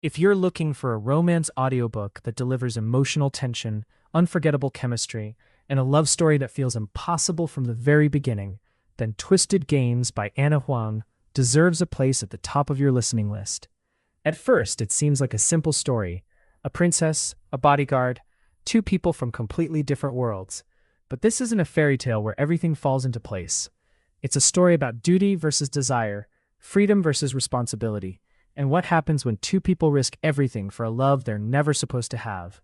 If you're looking for a romance audiobook that delivers emotional tension, unforgettable chemistry, and a love story that feels impossible from the very beginning, then Twisted Games by Ana Huang deserves a place at the top of your listening list. At first, it seems like a simple story: a princess, a bodyguard, two people from completely different worlds. But this isn't a fairy tale where everything falls into place. It's a story about duty versus desire, freedom versus responsibility, and what happens when two people risk everything for a love they're never supposed to have.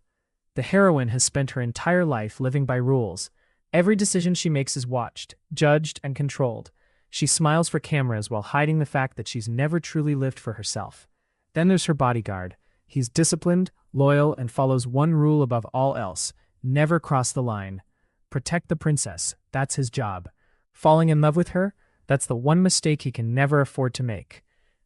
The heroine has spent her entire life living by rules. Every decision she makes is watched, judged, and controlled. She smiles for cameras while hiding the fact that she's never truly lived for herself. Then there's her bodyguard. He's disciplined, loyal, and follows one rule above all else: never cross the line. Protect the princess, that's his job. Falling in love with her, that's the one mistake he can never afford to make.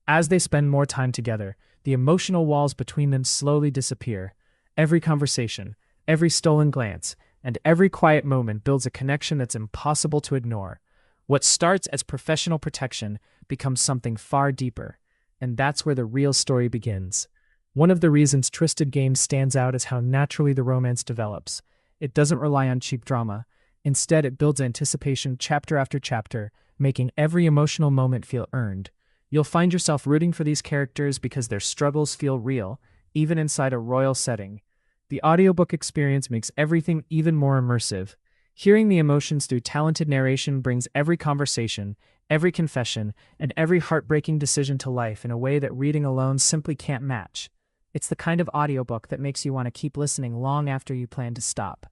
As they spend more time together, the emotional walls between them slowly disappear. Every conversation, every stolen glance, and every quiet moment builds a connection that's impossible to ignore. What starts as professional protection becomes something far deeper, and that's where the real story begins. One of the reasons Twisted Games stands out is how naturally the romance develops. It doesn't rely on cheap drama. Instead, it builds anticipation chapter after chapter, making every emotional moment feel earned. You'll find yourself rooting for these characters because their struggles feel real, even inside a royal setting. The audiobook experience makes everything even more immersive. Hearing the emotions through talented narration brings every conversation, every confession, and every heartbreaking decision to life in a way that reading alone simply can't match. It's the kind of audiobook that makes you want to keep listening long after you plan to stop.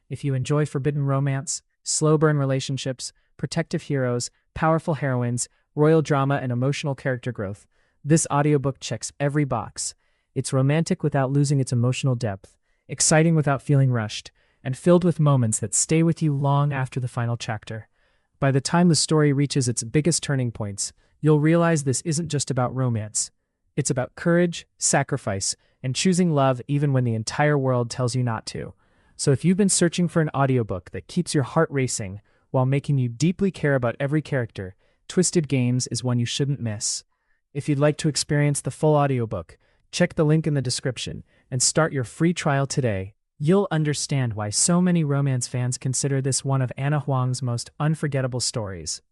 If you enjoy forbidden romance, slow burn relationships, protective heroes, powerful heroines, royal drama, and emotional character growth, this audiobook checks every box. It's romantic without losing its emotional depth, exciting without feeling rushed, and filled with moments that stay with you long after the final chapter. By the time the story reaches its biggest turning points, you'll realize this isn't just about romance. It's about courage, sacrifice, and choosing love even when the entire world tells you not to. So if you've been searching for an audiobook that keeps your heart racing while making you deeply care about every character, Twisted Games is one you shouldn't miss. If you'd like to experience the full audiobook, check the link in the description and start your free trial today. You'll understand why so many romance fans consider this one of Ana Huang's most unforgettable stories.